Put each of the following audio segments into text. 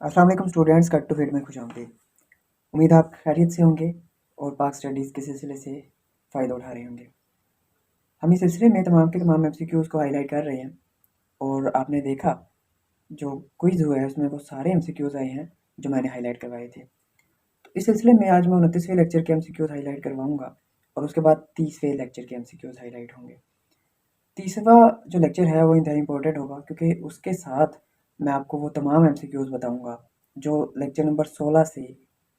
अस्सलाम वालेकुम students, cut to fit में खुशामदीद। उम्मीद आप खैरियत से होंगे और पाक स्टडीज़ के सिलसिले से फ़ायदा उठा रहे होंगे। हम इस सिलसिले में तमाम के तमाम एमसीक्यूज़ को हाईलाइट कर रहे हैं और आपने देखा जो क्विज़ हुआ है उसमें वो सारे एमसीक्यूज़ आए हैं जो मैंने हाईलाइट करवाए थे। तो इस सिलसिले में आज मैं 29वें लेक्चर के एमसीक्यूज़ हाईलाइट करवाऊँगा और उसके बाद 30वें लेक्चर के एमसीक्यूज़ हाईलाइट होंगे। 30वां जो लेक्चर है वो इंतहाई इम्पोर्टेंट होगा क्योंकि उसके साथ मैं आपको वो तमाम एमसीक्यूज़ बताऊँगा जो लेक्चर नंबर 16 से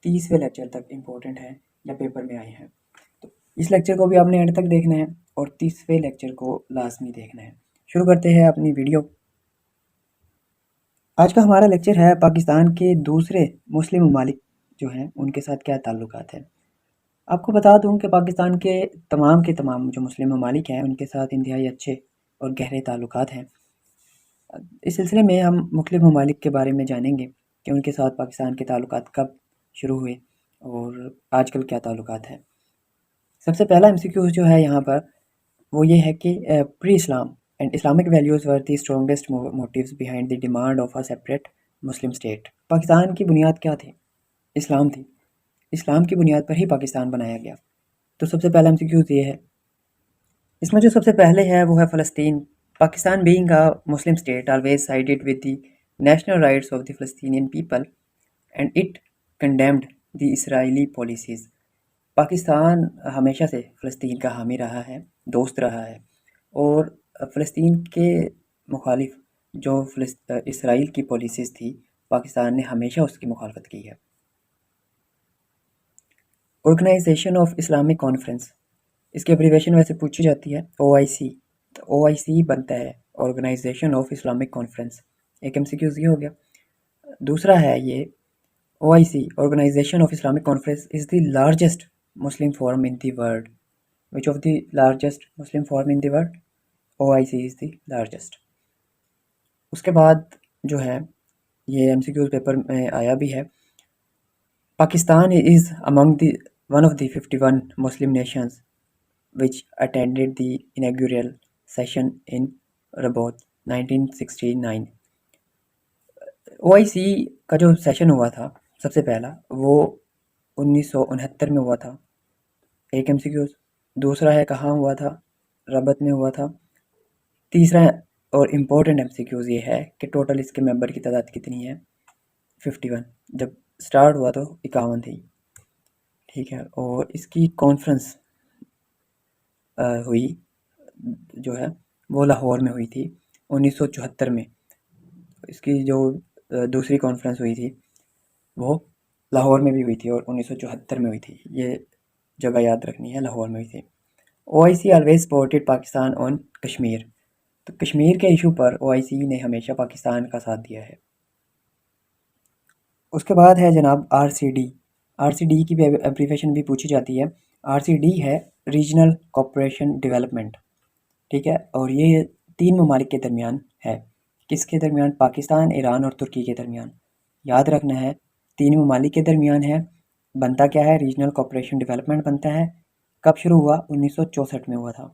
30वें लेक्चर तक इम्पोर्टेंट हैं या पेपर में आए हैं। तो इस लेक्चर को भी आपने एंड तक देखना है और 30वें लेक्चर को लाज़मी देखना है। शुरू करते हैं अपनी वीडियो। आज का हमारा लेक्चर है पाकिस्तान के दूसरे मुस्लिम ममालिक जो हैं उनके साथ क्या ताल्लुकात हैं। आपको बता दूं कि पाकिस्तान के तमाम जो मुस्लिम ममालिक हैं उनके साथ इंतहाई अच्छे और गहरे ताल्लुकात हैं। इस सिलसिले में हम मुख्तलिफ ममालिक के बारे में जानेंगे कि उनके साथ पाकिस्तान के ताल्लुकात कब शुरू हुए और आजकल क्या ताल्लुकात है। सबसे पहला एमसीक्यू जो है यहाँ पर वो ये है कि pre Islam and Islamic values were the strongest motives behind the demand of a separate Muslim state. Pakistan की बुनियाद क्या थी? इस्लाम थी। इस्लाम की बुनियाद पर ही पाकिस्तान बनाया गया। तो सबसे पहला एमसीक्यू ये है। इसमें जो सबसे पहले है वो है फ़लस्तीन। Pakistan being a Muslim state always sided with the national rights of the Palestinian people and it condemned the Israeli policies. Pakistan हमेशा से फ़लस्तीन का हामी रहा है, दोस्त रहा है और फ़लस्तीन के मुखालिफ जो इसराइल की पॉलिसीज़ थी पाकिस्तान ने हमेशा उसकी मुखालफत की है। ऑर्गेनाइजेशन ऑफ इस्लामिक कॉन्फ्रेंस, इसकी एब्रीवेशन वैसे पूछी जाती है OIC। तो OIC बनता है ऑर्गेनाइजेशन ऑफ इस्लामिक कॉन्फ्रेंस। एक MCQ ये हो गया। दूसरा है ये OIC organisation of Islamic conference is the largest Muslim forum in the world. Which of the largest Muslim forum in the world? OIC is the largest. उसके बाद जो है ये MCQ पेपर में आया भी है। Pakistan is among the one of the 51 Muslim Nations which attended the inaugural session in Rabat 1969। OIC का जो सेशन हुआ था सबसे पहला वो 1969 में हुआ था। एक MCQ। दूसरा है कहाँ हुआ था? रबत में हुआ था। तीसरा और इम्पोर्टेंट MCQ ये है कि टोटल इसके मेंबर की तादाद कितनी है? 51। जब स्टार्ट हुआ तो 51 थी, ठीक है। और इसकी कॉन्फ्रेंस हुई जो है वो लाहौर में हुई थी 1974 में। इसकी जो दूसरी कॉन्फ्रेंस हुई थी वो लाहौर में भी हुई थी और 1974 में हुई थी। ये जगह याद रखनी है, लाहौर में हुई थी। OIC always supported Pakistan on Kashmir. तो कश्मीर के इशू पर OIC ने हमेशा पाकिस्तान का साथ दिया है। उसके बाद है जनाब RCD। RCD की भी एब्रीवेशन भी पूछी जाती है। RCD है रीजनल कोऑपरेशन डेवलपमेंट, ठीक है। और ये 3 ममालिक के दरमियान है। किसके दरमियान? पाकिस्तान, ईरान और तुर्की के दरमियान। याद रखना है 3 ममालिक के दरमियान है। बनता क्या है? रीजनल कोऑपरेशन डेवलपमेंट बनता है। कब शुरू हुआ? 1964 में हुआ था,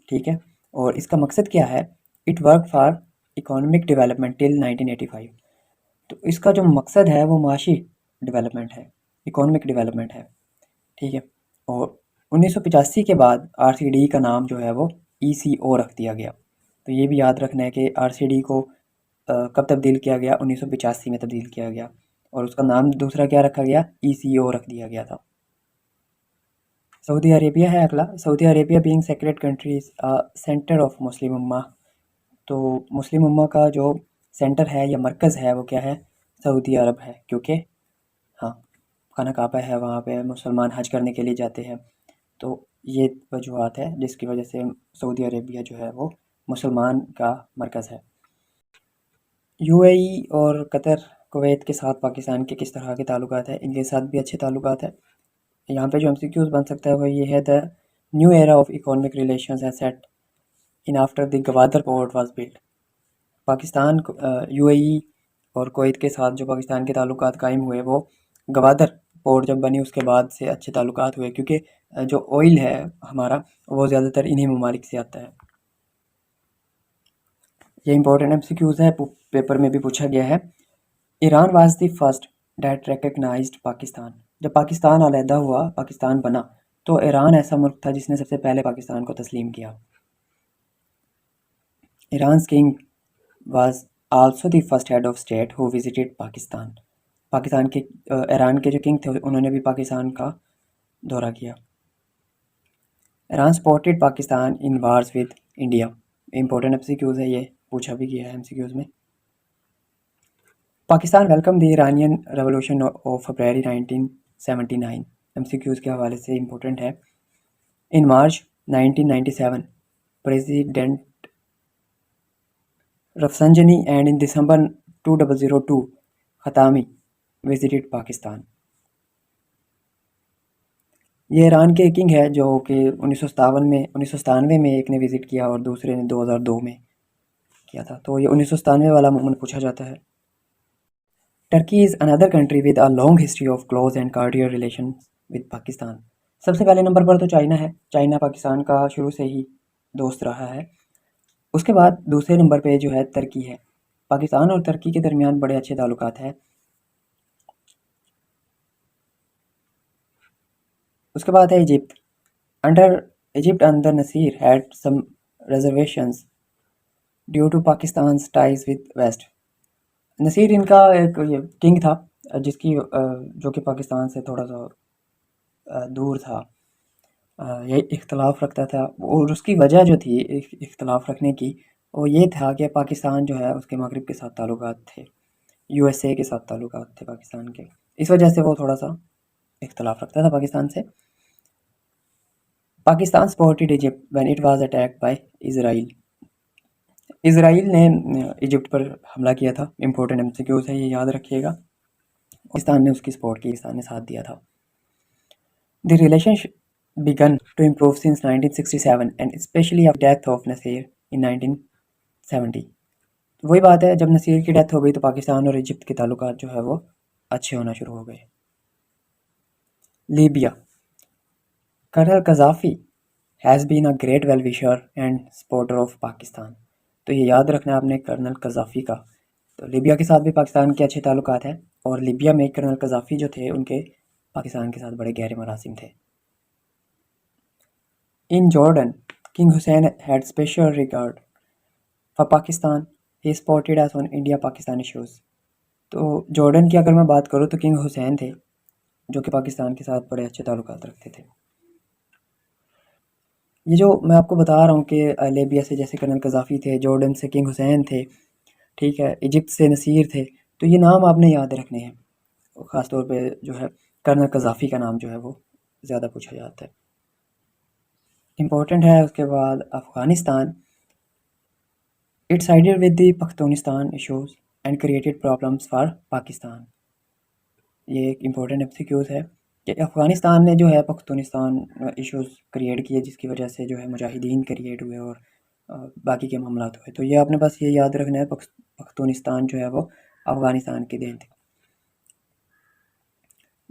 ठीक है। और इसका मकसद क्या है? It work for economic development till 1985। तो इसका जो मकसद है वो माशी डेवलपमेंट है, इकोनॉमिक डेवलपमेंट है, ठीक है। और 1985 के बाद RCD का नाम जो है वो ECO रख दिया गया। तो ये भी याद रखना है कि RCD को कब तब्दील किया गया? 1985 में तब्दील किया गया और उसका नाम दूसरा क्या रखा गया? ECO रख दिया गया था। सऊदी अरेबिया है अगला। Saudi Arabia being secret countries centre of Muslim उम्मा। तो मुस्लिम उम्मा का जो सेंटर है या मरकज़ है वो क्या है? सऊदी अरब है, क्योंकि हाँ खाना काबा है, वहाँ पे मुसलमान हज करने के लिए जाते हैं। तो ये वजूहत है जिसकी वजह से सऊदी अरेबिया जो है वो मुसलमान का मरकज़ है। UAE और कतर, कुवैत के साथ पाकिस्तान के किस तरह के ताल्लुकात हैं? इनके साथ भी अच्छे ताल्लुकात हैं। यहाँ पे जो MCQs बन सकता है वो ये है, the new era of economic relations has set in after the Gwadar port was built. Pakistan UAE और कुवैत के साथ जो पाकिस्तान के ताल्लुकात कायम हुए वो गवादर पोर्ट जब बनी उसके बाद से अच्छे ताल्लुकात हुए, क्योंकि जो ऑयल है हमारा वो ज़्यादातर इन्हीं ममालिक से आता है। ये इंपॉर्टेंट MCQs है, पेपर में भी पूछा गया है। Iran was the first that recognised Pakistan. जब पाकिस्तान अलहदा हुआ, पाकिस्तान बना, तो ईरान ऐसा मुल्क था जिसने सबसे पहले पाकिस्तान को तस्लीम किया। Iran king was also the first head of state who visited Pakistan. Pakistan के ईरान के जो किंग थे उन्होंने भी पाकिस्तान का दौरा किया। Iran supported Pakistan in wars with India. Important MCQs है, ये पूछा भी गया है एमसीक्यूज में। Pakistan welcome the Iranian revolution of February 1979। MCQs के हवाले से इम्पोर्टेंट है। In March 1997 President Rafsanjani and in December 2002 Khatami visited Pakistan. ये ईरान के किंग है जो कि 1997 में एक ने विज़िट किया और दूसरे ने 2002 में किया था। तो ये 1997 वाला मोमेंट पूछा जाता है। Turkey is another country with a long history of close and cordial relation with Pakistan. सबसे पहले नंबर पर तो चाइना है। चाइना पाकिस्तान का शुरू से ही दोस्त रहा है। उसके बाद दूसरे नंबर पे जो है तुर्की है। पाकिस्तान और तुर्की के दरमियान बड़े अच्छे ताल्लुकात हैं। उसके बाद है Egypt. Egypt under Nasser had some reservations due to Pakistan ties with west. Nasser इनका एक ये किंग था जिसकी जो कि पाकिस्तान से थोड़ा सा दूर था, ये इख्तलाफ रखता था। और उसकी वजह जो थी इख्तलाफ रखने की, वो ये था कि पाकिस्तान जो है उसके मगरिब के साथ ताल्लुकात थे, यूएसए के साथ ताल्लुकात थे पाकिस्तान के। इस वजह से वो थोड़ा सा इख्तलाफ रखता था पाकिस्तान से। Pakistan supported Egypt when it was attacked by Israel. Israel ने इजिप्ट पर हमला किया था। इंपॉर्टेंट एमसीक्यूज है, ये याद रखिएगा। पाकिस्तान ने उसकी सपोर्ट की, पाकिस्तान ने साथ दिया था। The relationship began to improve since 1967 and especially after death of Nasir in 1970। वही बात है, जब नसीर की डेथ हो गई तो पाकिस्तान और इजिप्ट के ताल्लुकात जो है वो अच्छे होना शुरू हो गए। Libya. Colonel Gaddafi has been a great well wisher and supporter of Pakistan. तो ये याद रखना है आपने कर्नल कज़ाफ़ी का। तो लीबिया के साथ भी पाकिस्तान के अच्छे ताल्लुकात हैं और लीबिया में कर्नल कज़ाफ़ी जो थे उनके पाकिस्तान के साथ बड़े गहरे मरासिम थे। In Jordan, King Hussein had special regard for Pakistan. He spotted us on India-Pakistan issues। तो जॉर्डन की अगर मैं बात करूँ तो किंग हुसैन थे जो कि पाकिस्तान के साथ बड़े अच्छे ताल्लुकात रखते थे। ये जो मैं आपको बता रहा हूँ कि लीबिया से जैसे कर्नल कज़ाफ़ी थे, जॉर्डन से किंग हुसैन थे, ठीक है, इजिप्ट से नसीर थे, तो ये नाम आपने याद रखने हैं। ख़ास तौर पे जो है कर्नल कज़ाफ़ी का नाम जो है वो ज़्यादा पूछा जाता है, इम्पोर्टेंट है। उसके बाद Afghanistan. It sided with the Pakistan issues and created problems for Pakistan. ये एक इम्पोर्टेंट एमसीक्यूज़ है कि अफ़गानिस्तान ने जो है पाकिस्तान इश्यूज़ क्रिएट किए जिसकी वजह से जो है मुजाहिदीन क्रिएट हुए और बाकी के मामला हुए। तो ये आपने बस ये याद रखना है, पाकिस्तान जो है वो अफ़गानिस्तान की देन थी।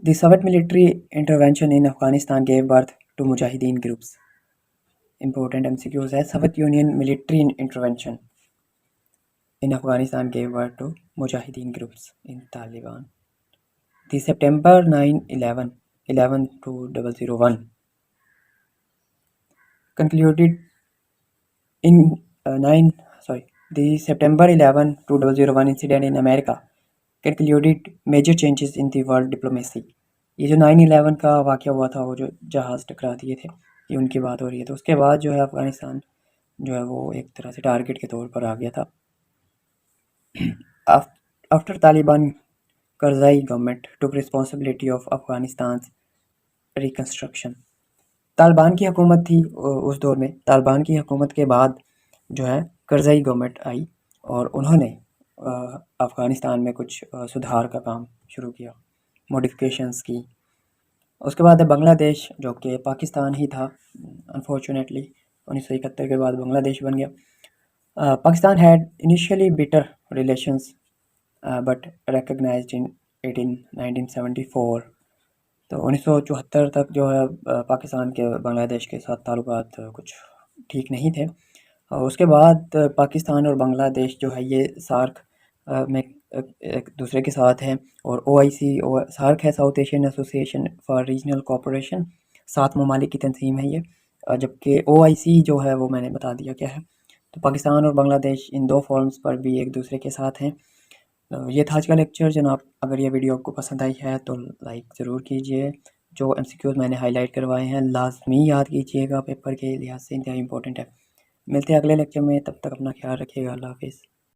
The Soviet military intervention in Afghanistan gave birth to मुजाहिदीन ग्रुप्स। इम्पोर्टेंट एमसीक्यूज़ है। Soviet Union military intervention in Afghanistan gave birth to Mujahideen groups in Taliban. The September 9/11 2001 concluded in 9 sorry the September 11 2001 incident in America concluded major changes in the world diplomacy। ये जो 9/11 का वाक़या हुआ था, वो जो जहाज़ टकरा दिए थे, ये उनकी बात हो रही है। तो उसके बाद जो है अफ़गानिस्तान जो है वो एक तरह से टारगेट के तौर पर आ गया था। After Taliban, Karzai government took responsibility of Afghanistan's reconstruction। Taliban की हुकूमत थी उस दौर में। तालिबान की हुकूमत के बाद जो है करज़ई गवर्नमेंट आई और उन्होंने अफ़गानिस्तान में कुछ सुधार का काम शुरू किया, मॉडिफिकेशंस की। उसके बाद है बांग्लादेश जो कि पाकिस्तान ही था। अनफॉर्चुनेटली 1971 के बाद बांग्लादेश बन गया। Pakistan had initially bitter relations but recognised in 1974। तो 1974 तक जो है पाकिस्तान के बांग्लादेश के साथ ताल्लुकात कुछ ठीक नहीं थे। और उसके बाद पाकिस्तान और बांग्लादेश जो है ये सार्क में एक दूसरे के साथ हैं। और OIC और सार्क है, south Asian association for regional cooperation, 7 ममालिक की तंजीम है ये। जबकि OIC जो है वो मैंने बता दिया क्या है। तो पाकिस्तान और बांग्लादेश इन 2 फॉर्म्स पर भी एक दूसरे के साथ हैं। ये था आज का लेक्चर जनाब। अगर ये वीडियो आपको पसंद आई है तो लाइक ज़रूर कीजिए। जो MCQs मैंने हाईलाइट करवाए हैं लाजमी याद कीजिएगा, पेपर के लिहाज से इंतहाई इंपॉर्टेंट है। मिलते हैं अगले लेक्चर में, तब तक अपना ख्याल रखिएगा। अल्लाह हाफिज़।